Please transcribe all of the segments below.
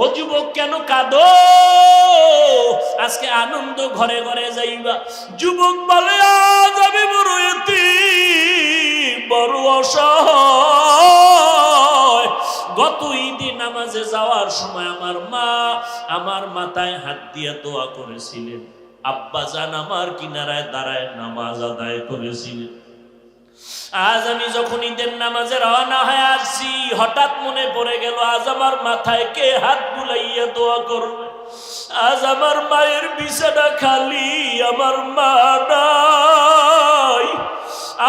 ও যুবক কেন কাঁদো? আজকে আনন্দ ঘরে ঘরে যাইবা। যুবক বলে আজ আমি বড় এতিম, বড় অসহায়। গত ঈদে নামাজে যাওয়ার সময় আমার মা আমার মাথায় হাত দিয়ে দোয়া করেছিলেন, আব্বাজান আমার কিনারায় দাঁড়ায় নামাজ আদায় করেছিলেন। আজ আমি যখন ঈদের নামাজে রওনা হয়ে আসছি, হঠাৎ মনে পড়ে গেল আজ আমার মাথায় কে হাত বুলাইয়া দোয়া করবে। আজ আমার মায়ের বিছানা খালি, আমার মা নাই,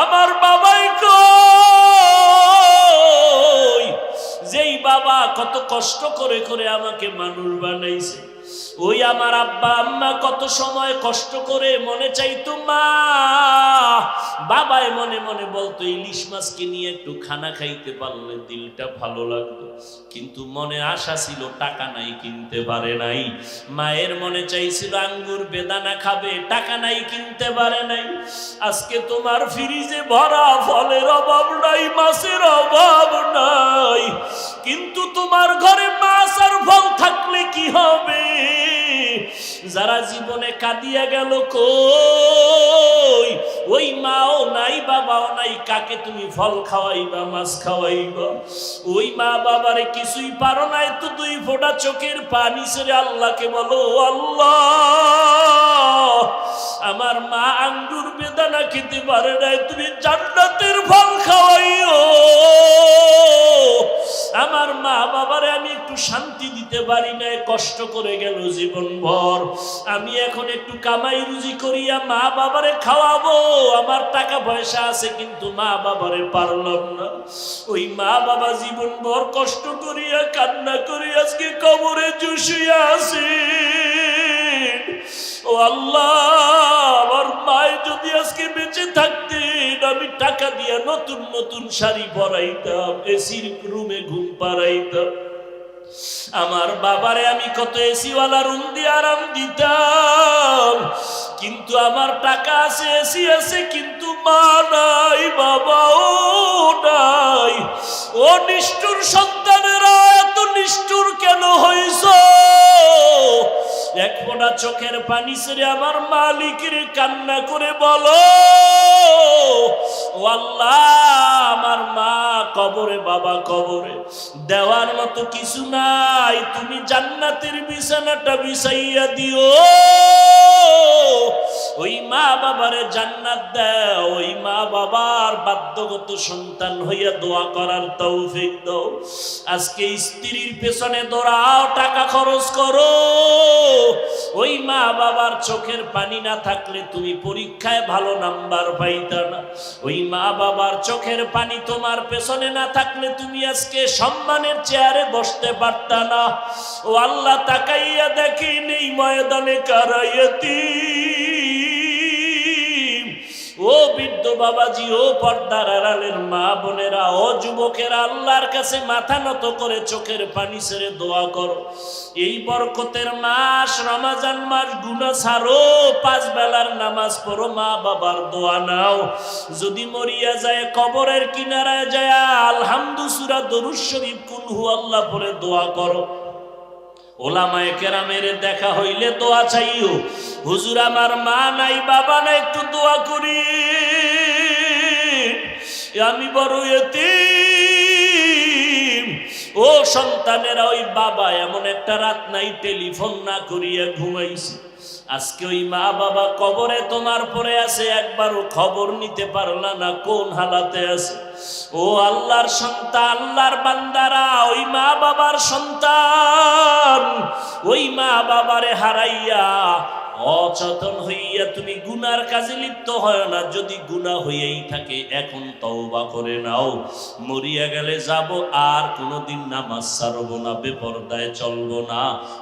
আমার বাবাই কই। যেই বাবা কত কষ্ট করে করে আমাকে মানুষ বানাইছে, ওই আমার আব্বা আম্মা কত সময় কষ্ট করে মনে চাইতো মা, বাবায় মনে মনে বলতো ইলিশ মাছকে নিয়ে একটু খানা খাইতে পারলে দিলটা ভালো লাগতো। কিন্তু মনে আশা ছিল, টাকা নাই কিনতে পারে নাই। মায়ের মনে চাইছিল আঙ্গুর বেদানা খাবে, টাকা নাই কিনতে পারে নাই। আজকে তোমার ফ্রিজে ভরা ফলের অভাব নাই, মাছের অভাব নাই, কিন্তু তোমার ঘরে মাছ আর ফল থাকলে কি হবে? যারা জীবনে কাঁদিয়া গেল কই, ওই মাও নাই বাবাও নাই, কাকে তুমি ফল খাওয়াইবা মাছ খাওয়াইবা? ওই মা বাবারে কিছুই পারো নাই তো দুই ফোঁটা চোখের পানি ছেড়ে আল্লাহকে বলো, আল্লাহ আমার মা আঙ্গুর বেদানা খেতে পারে নাই, তুমি জান্নাতের ফল খাওয়াইও। আমার মা বাবারে আমি একটু শান্তি দিতে পারি নাই, কষ্ট করে গেল জীবন ভর। আমি এখন একটু কামাই রুজি করিয়া মা বাবারে খাওয়াবো, আমার টাকা পয়সা আছে কিন্তু মা বাবারে পারলাম না। ওই মা বাবা জীবন ভর কষ্ট করিয়া কান্না করি আজকে কবরে জুসিয়া আছে। ও আল্লাহ, আমার মায় যদি আজকে বেঁচে থাকতেন, আমি টাকা দিয়া নতুন নতুন শাড়ি পরাইতাম, এসির রুমে ঘুম পাড়াইতাম। আমার বাবারে আমি কত এসিওয়ালা রুম দিয়ে আরাম দিতাম, কিন্তু আমার টাকা আছে, এসি আছে, কিন্তু মা নাই, বাবাও নাই। ও নিষ্ঠুর সন্তানেরা, এত নিষ্ঠুর কেন হইছ? এক ফোঁটা চোখের পানি ছেড়ে আমার মালিকের কান্না করে বলো, ও আল্লাহ আমার মা কবরে, বাবা কবরে, দেওয়ার মতো কিছু নাই, তুমি জান্নাতের বিছানাটা বিছাইয়া দিও। ওই মা বাবারে জান্নাত দাও, ওই মা বাবার বাধ্যগত সন্তান হইয়া দোয়া করার তৌফিক দাও। আজকে স্ত্রীর পেছনে দৌড়াও, টাকা খরচ করো, ওই মা বাবার চোখের পানি না থাকলে তুমি পরীক্ষায় ভালো নাম্বার পাইতা না। ওই মা বাবার চোখের পানি তোমার পেছনে না থাকলে তুমি আজকে সম্মানের চেয়ারে বসতে পারতা না। ও আল্লাহ, তাকাইয়া দেখেন এই ময়দানে কারা ইয়তীম। ও বৃদ্ধ বাবাজি, ও পর্দার আড়ালের মা বোনেরা, ও যুবকেরা, আল্লাহর কাছে মাথা নত করে চোখের পানি ছেড়ে দোয়া করো। এই বরকতের মাস রমজান মাস, গুনাহ ছাড়ো, 5 বেলার নামাজ পড়ো, মা বাবার দোয়া নাও। যদি মরিয়া যায় কবরের কিনারায় যায় আলহামদু সূরা দরুদ শরীফ কুল হু আল্লাহ পড়ে দোয়া করো। ওলামায়ে কেরামের দেখা হইলে দোয়া চাইও, হুজুর আমার মা নাই বাবা নাই, একটু দোয়া করি, আমি বড় এতিম। ও সন্তানেরা, ওই বাবা এমন একটা রাত নাই টেলিফোন না করিয়া ঘুমাইছে। আজকে ওই মা বাবা কবরে তোমার পরে আছে, একবারও খবর নিতে পারলা না কোন হালাতে আছে। ও আল্লাহর সন্তান, আল্লাহর বান্দারা, ওই মা বাবার সন্তান, ওই মা বাবারে হারাইয়া অচেতন হইয়া তুমি গুনার কাজে লিপ্ত হয় না। যদি গুনাহ হইয়াই থাকে এখন তওবা করে নাও, মরিয়া গেলে যাব, আর কোনোদিন নামাজ ছাড়ব না, বেপরদায় চলবো না।